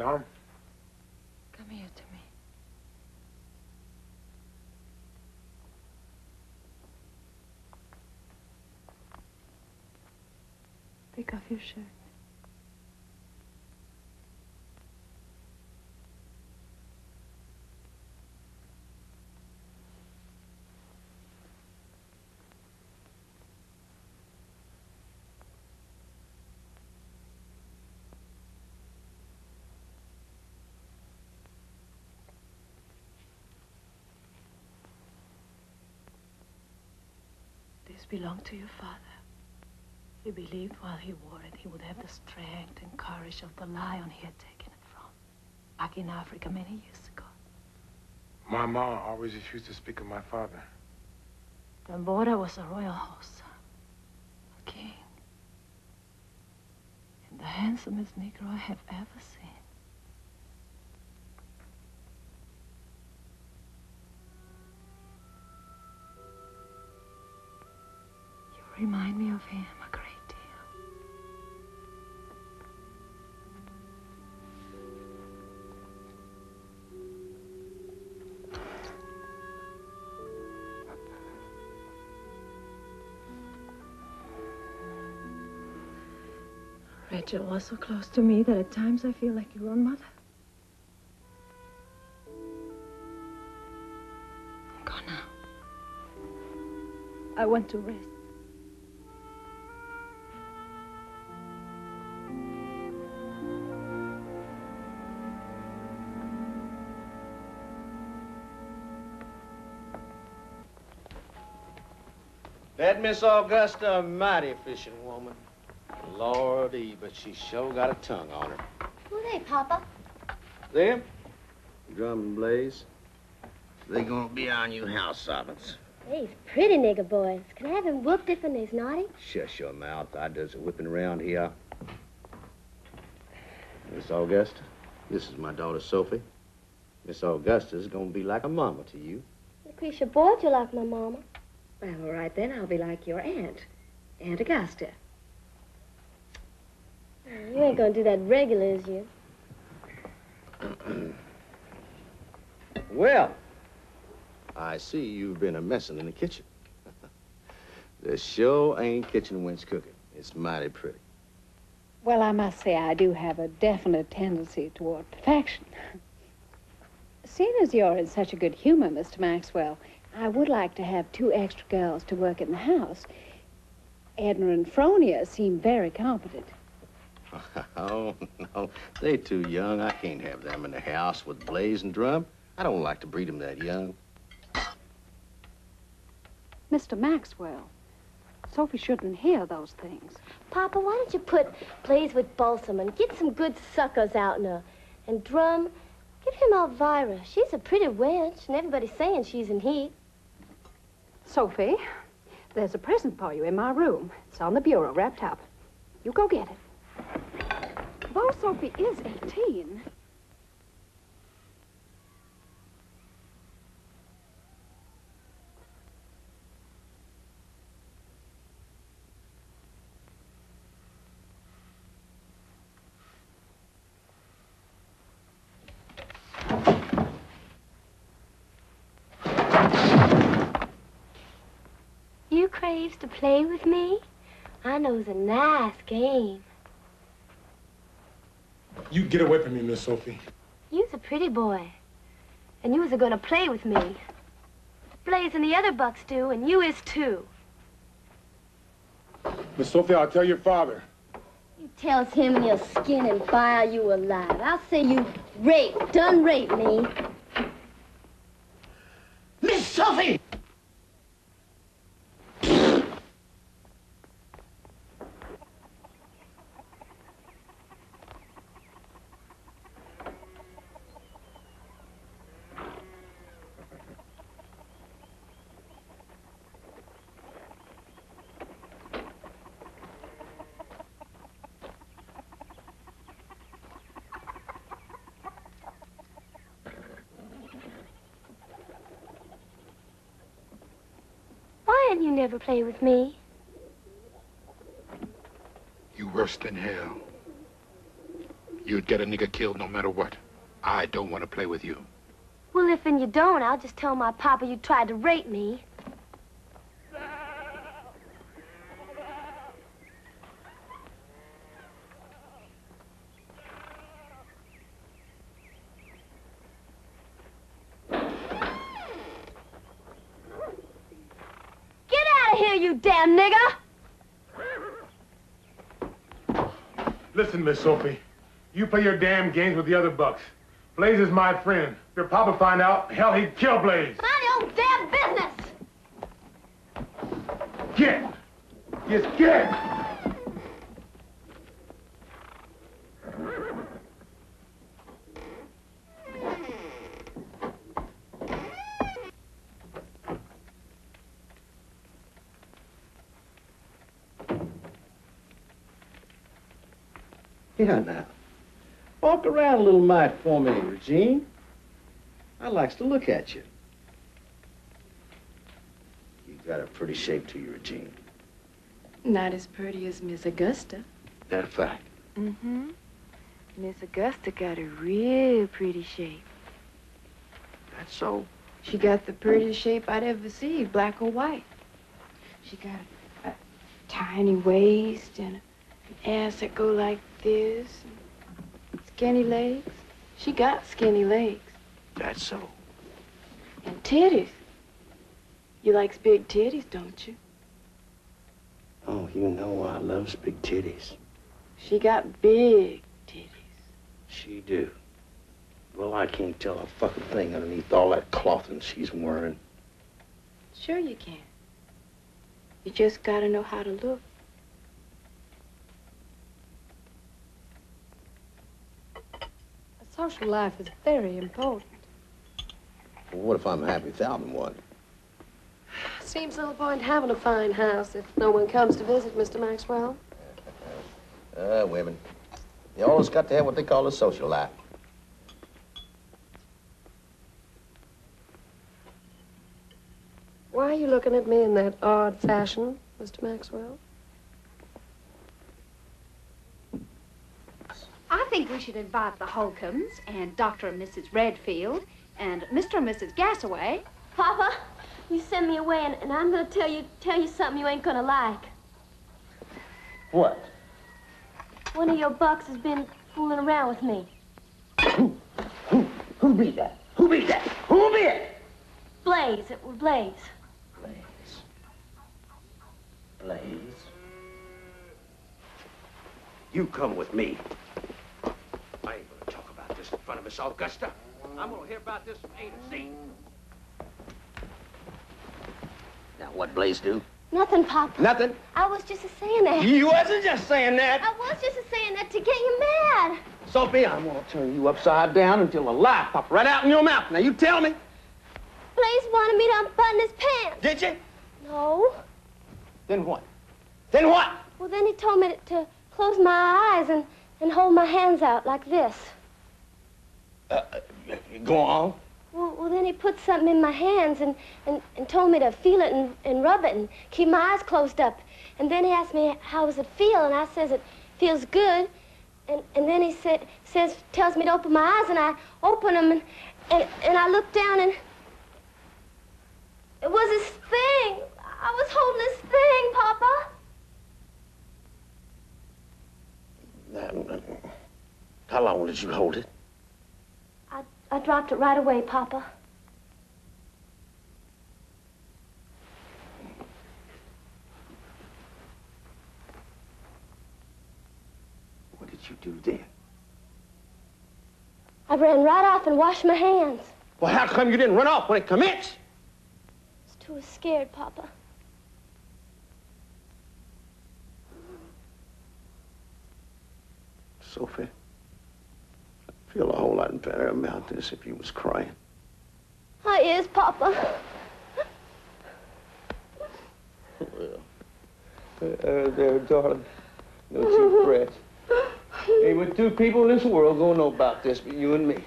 Dom. Come here to me. Take off your shirt. This belonged to your father. He believed while he wore it, he would have the strength and courage of the lion he had taken it from, back in Africa many years ago. My mom always refused to speak of my father. Tambora was a royal horse, a king, and the handsomest Negro I have ever seen. You remind me of him a great deal. Rachel was so close to me that at times I feel like your own mother. Go now. I want to rest. That Miss Augusta, a mighty efficient woman. Lordy, but she sure got a tongue on her. Who are they, Papa? Them? Drum and Blaze. They gonna be our new house servants. They's pretty nigger boys. Can I have them whooped if when they's naughty? Shush your mouth. I does a whipping around here. Miss Augusta, this is my daughter Sophie. Miss Augusta's gonna be like a mama to you. Lucretia bored you like my mama. Well, all right, then I'll be like your aunt, Aunt Augusta. You ain't gonna do that regular, is you? Well, I see you've been a messin' in the kitchen. There sure ain't kitchen wench cooking. It's mighty pretty. Well, I must say I do have a definite tendency toward perfection. Seeing as you're in such a good humor, Mr. Maxwell, I would like to have 2 extra girls to work in the house. Edna and Fronia seem very competent. Oh, no, they too young. I can't have them in the house with Blaze and Drum. I don't like to breed them that young. Mr. Maxwell, Sophie shouldn't hear those things. Papa, why don't you put Blaze with Balsam and get some good suckers out in her? And Drum, give him Elvira. She's a pretty wench, and everybody's saying she's in heat. Sophie, there's a present for you in my room. It's on the bureau, wrapped up. You go get it. Though Sophie is 18... You craves to play with me? I know's a nice game. You get away from me, Miss Sophie. You's a pretty boy. And you was a-gonna play with me. Blaze and the other bucks do, and you is too. Miss Sophie, I'll tell your father. You tells him and he'll skin and fire you alive. I'll say you done raped me. Miss Sophie! You never play with me. You worse than hell. You'd get a nigger killed no matter what. I don't want to play with you. Well, if and you don't, I'll just tell my papa you tried to rape me. Get out of here, you damn nigger! Listen, Miss Sophie. You play your damn games with the other bucks. Blaze is my friend. If your papa find out, hell, he'd kill Blaze. Mind your own damn business! Get! Just get! Yeah, now. Walk around a little mite for me, Regine. I likes to look at you. You got a pretty shape to you, Regine. Not as pretty as Miss Augusta. That a fact? Mm-hmm. Miss Augusta got a real pretty shape. That's so. She got the prettiest shape I'd ever see, black or white. She got a tiny waist and an ass that go like this, and skinny legs. She got skinny legs. That's so. And titties. You likes big titties, don't you? Oh, you know I loves big titties. She got big titties. She do. Well, I can't tell a fucking thing underneath all that clothing she's wearing. Sure you can. You just gotta know how to look. A social life is very important. Well, what if I'm happy without one? Seems little point having a fine house if no one comes to visit, Mr. Maxwell. Women. They always got to have what they call a social life. Why are you looking at me in that odd fashion, Mr. Maxwell? I think we should invite the Holcombs and Dr. and Mrs. Redfield and Mr. and Mrs. Gassaway. Papa, you send me away, and I'm gonna tell you something you ain't gonna like. What? One of your bucks has been fooling around with me. Who be that? Who be that? Who be it? Blaze, it was Blaze. Blaze. You come with me. I ain't gonna talk about this in front of Miss Augusta. I'm gonna hear about this from A to Z. Now, what Blaze do? Nothing, Papa. Nothing? I was just saying that. You wasn't just saying that. I was just saying that to get you mad. Sophie, I'm gonna turn you upside down until the life pop right out in your mouth. Now, you tell me. Blaze wanted me to unbutton his pants. Did you? No. Then what? Then what? Well, then he told me to close my eyes and hold my hands out like this. Go on. Well, then he put something in my hands and told me to feel it and rub it and keep my eyes closed up. And then he asked me, how does it feel? And I says, it feels good. And then he tells me to open my eyes, and I open them, and I look down, and it was his thing. I was holding his thing, Papa. How long did you hold it? I dropped it right away, Papa. What did you do then? I ran right off and washed my hands. Well, how come you didn't run off when it commenced? I was too scared, Papa. Sophie, I feel a whole lot better about this if you was crying. I is, Papa. There, darling. Don't you fret. Ain't but two people in this world gonna know about this but you and me.